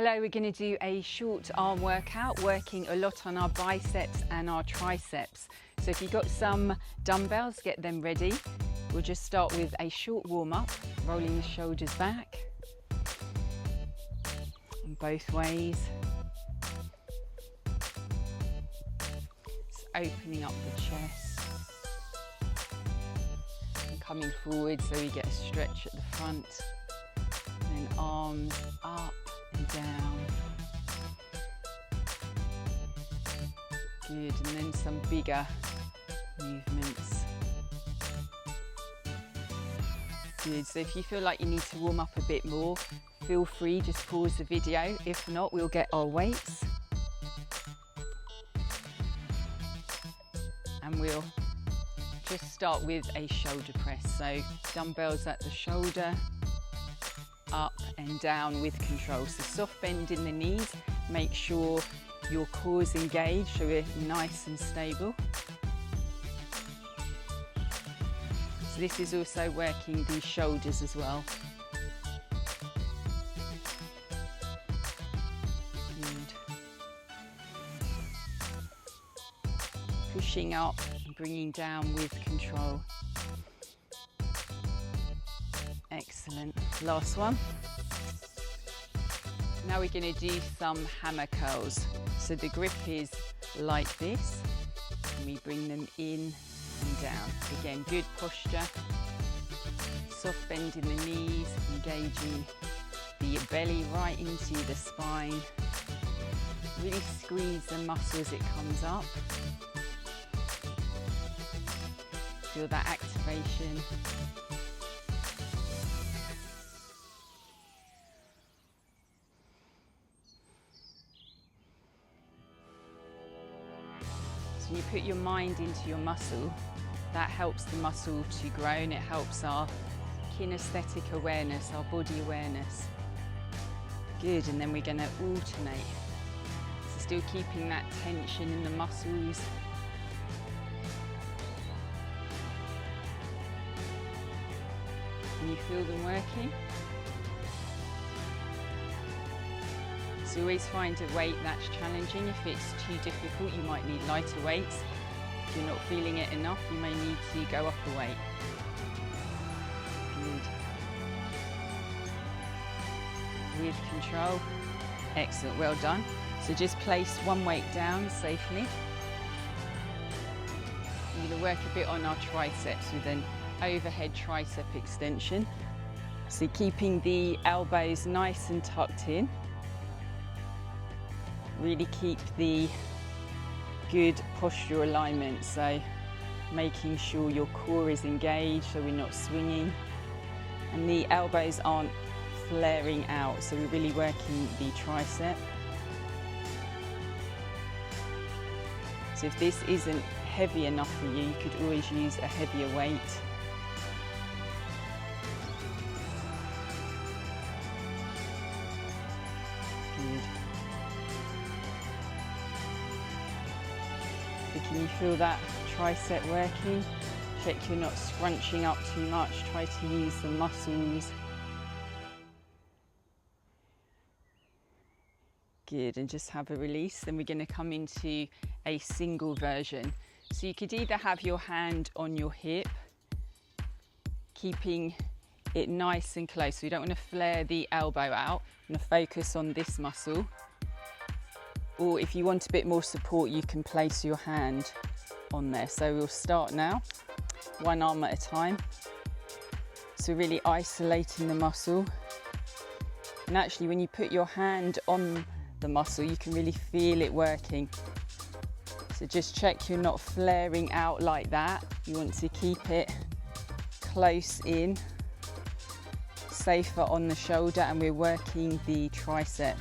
Hello, we're going to do a short arm workout, working a lot on our biceps and our triceps. So if you've got some dumbbells, get them ready. We'll just start with a short warm-up, rolling the shoulders back in both ways. Just opening up the chest and coming forward so we get a stretch at the front. And then arms up and down. Good, and then some bigger movements. Good, so if you feel like you need to warm up a bit more, feel free, just pause the video. If not, we'll get our weights. And we'll just start with a shoulder press. So dumbbells at the shoulder, up and down with control. So soft bend in the knees, make sure your core is engaged so we're nice and stable. So this is also working the shoulders as well. Good. Pushing up and bringing down with control. Excellent. Last one. Now we're going to do some hammer curls. So the grip is like this, and we bring them in and down. Again, good posture. Soft bend in the knees, engaging the belly right into the spine. Really squeeze the muscle as it comes up. Feel that activation. When you put your mind into your muscle, that helps the muscle to grow, and it helps our kinesthetic awareness, our body awareness. Good, and then we're going to alternate. So still keeping that tension in the muscles. Can you feel them working? So always find a weight that's challenging. If it's too difficult, you might need lighter weights. If you're not feeling it enough, you may need to go up a weight. Good. With control. Excellent, well done. So just place one weight down safely. We're going to work a bit on our triceps with an overhead tricep extension. So keeping the elbows nice and tucked in. Really keep the good postural alignment, so making sure your core is engaged so we're not swinging and the elbows aren't flaring out, so we're really working the tricep. So if this isn't heavy enough for you, you could always use a heavier weight. Good. Can you feel that tricep working? Check you're not scrunching up too much. Try to use the muscles. Good, and just have a release. Then we're going to come into a single version. So you could either have your hand on your hip, keeping it nice and close. So you don't want to flare the elbow out. You want to focus on this muscle. Or if you want a bit more support, you can place your hand on there. So we'll start now, one arm at a time. So really isolating the muscle. And actually when you put your hand on the muscle, you can really feel it working. So just check you're not flaring out like that. You want to keep it close in, safer on the shoulder, and we're working the tricep.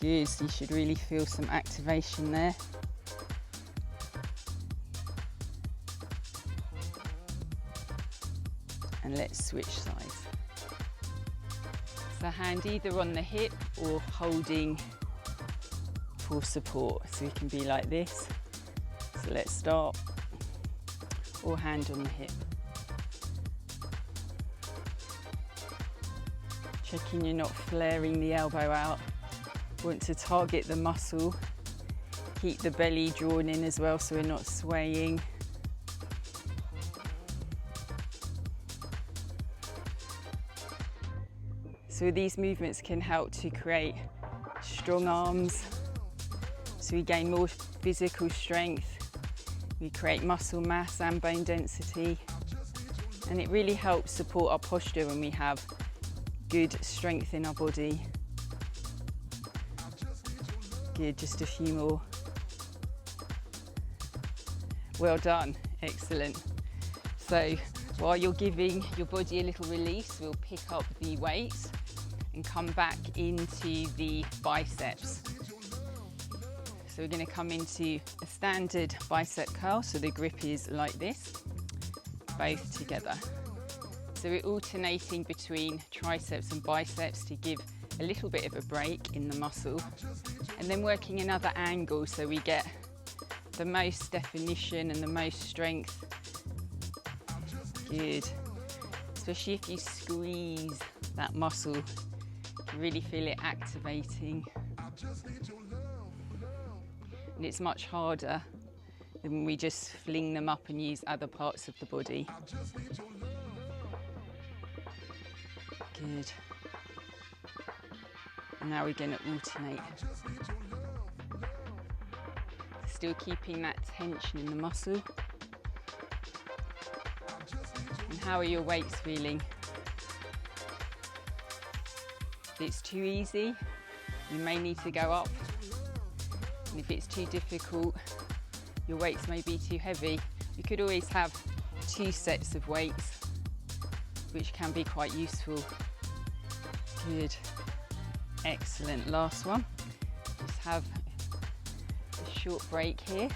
Good, so you should really feel some activation there. And let's switch sides. So hand either on the hip or holding for support. So we can be like this. So let's start. Or hand on the hip. Checking you're not flaring the elbow out. Want to target the muscle, keep the belly drawn in as well so we're not swaying. So these movements can help to create strong arms, so we gain more physical strength, we create muscle mass and bone density, and it really helps support our posture when we have good strength in our body. Good, just a few more. Well done, excellent. So while you're giving your body a little release, we'll pick up the weights and come back into the biceps. So we're going to come into a standard bicep curl, so the grip is like this, both together. So we're alternating between triceps and biceps to give a little bit of a break in the muscle, and then working another angle so we get the most definition and the most strength. Good. Especially if you squeeze that muscle, you really feel it activating. And it's much harder than when we just fling them up and use other parts of the body. Good. And now we're going to alternate. Still keeping that tension in the muscle. And how are your weights feeling? If it's too easy, you may need to go up. And if it's too difficult, your weights may be too heavy. You could always have 2 sets of weights, which can be quite useful. Good. Excellent. Last one. Just have a short break here.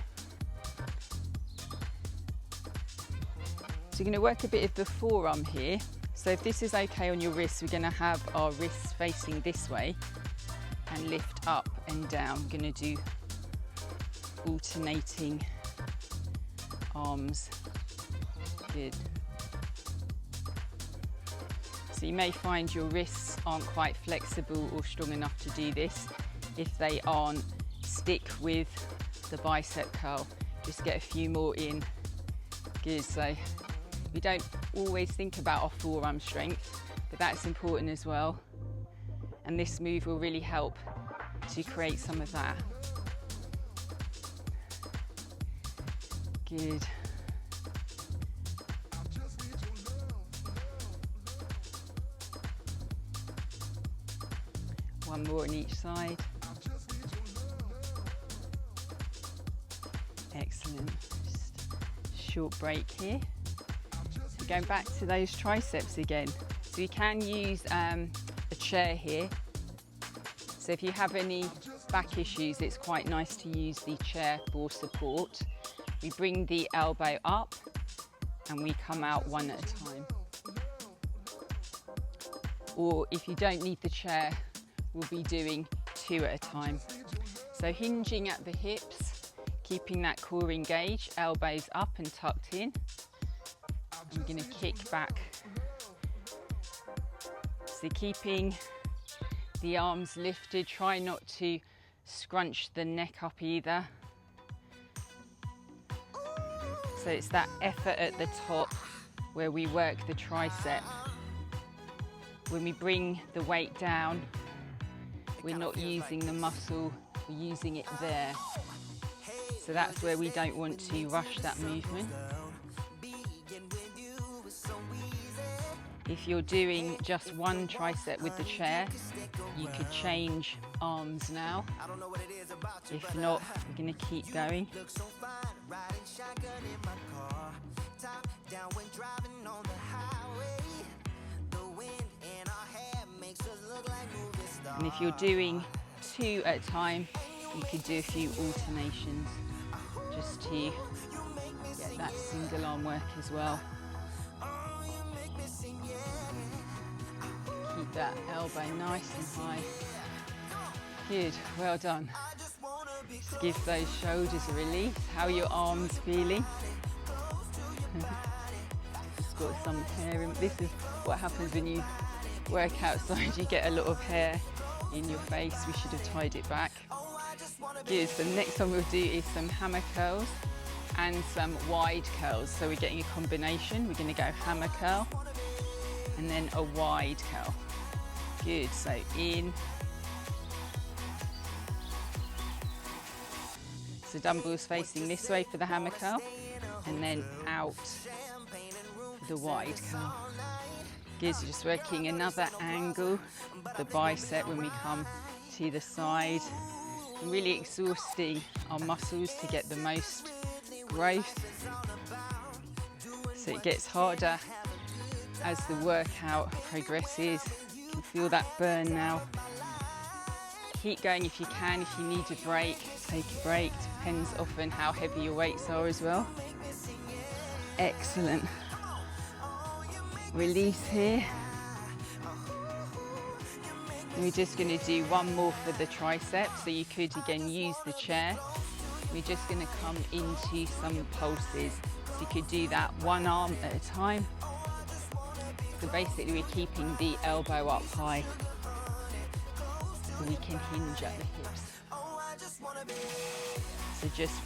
So you're going to work a bit of the forearm here. So if this is okay on your wrists, we're going to have our wrists facing this way and lift up and down. We're going to do alternating arms. Good. So you may find your wrists aren't quite flexible or strong enough to do this. If they aren't, stick with the bicep curl. Just get a few more in. Good. So we don't always think about our forearm strength, but that's important as well. And this move will really help to create some of that. Good. One more on each side. Excellent. Just short break here. So going back to those triceps again. So you can use a chair here. So if you have any back issues, it's quite nice to use the chair for support. We bring the elbow up and we come out one at a time. Or if you don't need the chair, we'll be doing 2 at a time. So hinging at the hips, keeping that core engaged, elbows up and tucked in. I'm going to kick back. So keeping the arms lifted, try not to scrunch the neck up either. So it's that effort at the top where we work the tricep. When we bring the weight down, we're not using the muscle, we're using it there. So that's where we don't want to rush that movement. If you're doing just one tricep with the chair, you could change arms now. If not, we're going to keep going. And if you're doing 2 at a time, you could do a few alternations just to get that single arm work as well. Keep that elbow nice and high. Good, well done. Just give those shoulders a release. How are your arms feeling? Just got some hair in. This is what happens when you work outside. You get a lot of hair in your face. We should have tied it back. Good, so the next one we'll do is some hammer curls and some wide curls. So we're getting a combination. We're going to go hammer curl and then a wide curl. Good, so in. So dumbbells facing this way for the hammer curl and then out for the wide curl. Good, so just working another angle, the bicep when we come to the side. And really exhausting our muscles to get the most growth. So it gets harder as the workout progresses. You can feel that burn now. Keep going if you can. If you need a break, take a break. Depends often how heavy your weights are as well. Excellent. Release here. We're just going to do one more for the triceps, so you could again use the chair. We're just going to come into some pulses, so you could do that one arm at a time. So basically we're keeping the elbow up high so we can hinge at the hips. So just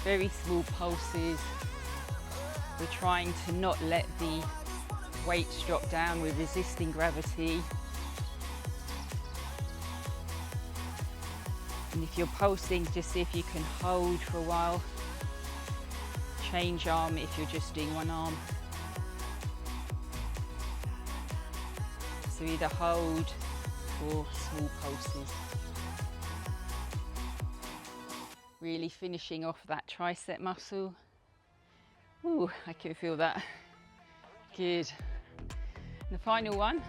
very small pulses. We're trying to not let the weights drop down, we're resisting gravity. And if you're pulsing, just see if you can hold for a while. Change arm if you're just doing one arm. So either hold or small pulses. Really finishing off that tricep muscle. Ooh, I can feel that. Good. And the final one,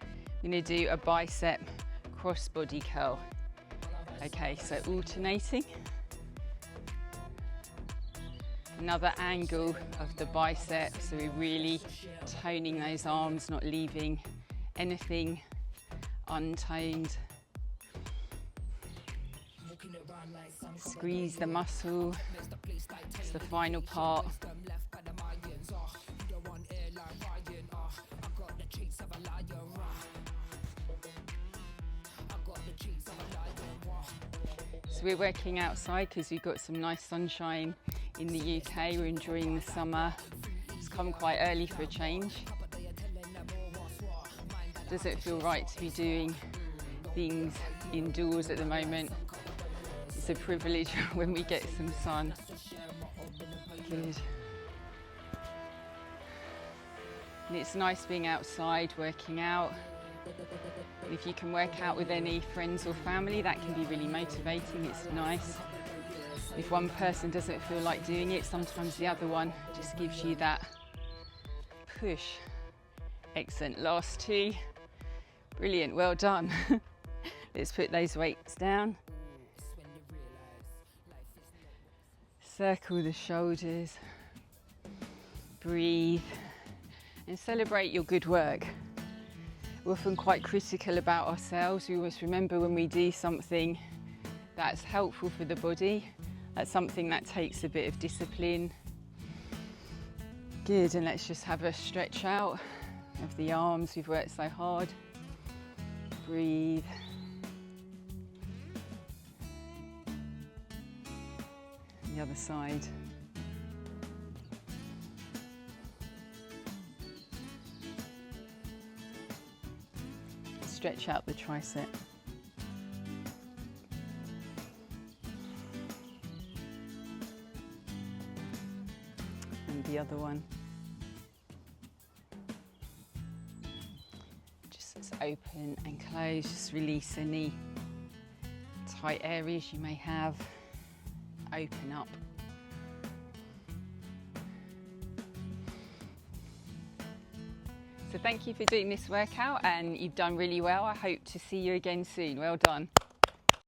I'm going to do a bicep crossbody curl. Okay, so alternating. Another angle of the bicep, so we're really toning those arms, not leaving anything untoned. Squeeze the muscle. It's the final part. So we're working outside because we've got some nice sunshine in the UK. We're enjoying the summer. It's come quite early for a change. Doesn't feel right to be doing things indoors at the moment. It's a privilege when we get some sun. Good. And it's nice being outside, working out. If you can work out with any friends or family, that can be really motivating. It's nice. If one person doesn't feel like doing it, sometimes the other one just gives you that push. Excellent. Last two. Brilliant. Well done. Let's put those weights down. Circle the shoulders. Breathe. And celebrate your good work. We're often quite critical about ourselves. We always remember when we do something that's helpful for the body, that's something that takes a bit of discipline. Good, and let's just have a stretch out of the arms. We've worked so hard. Breathe. The other side. Stretch out the tricep. And the other one. Just open and close, just release any tight areas you may have. Open up. So thank you for doing this workout, and you've done really well. I hope to see you again soon. Well done.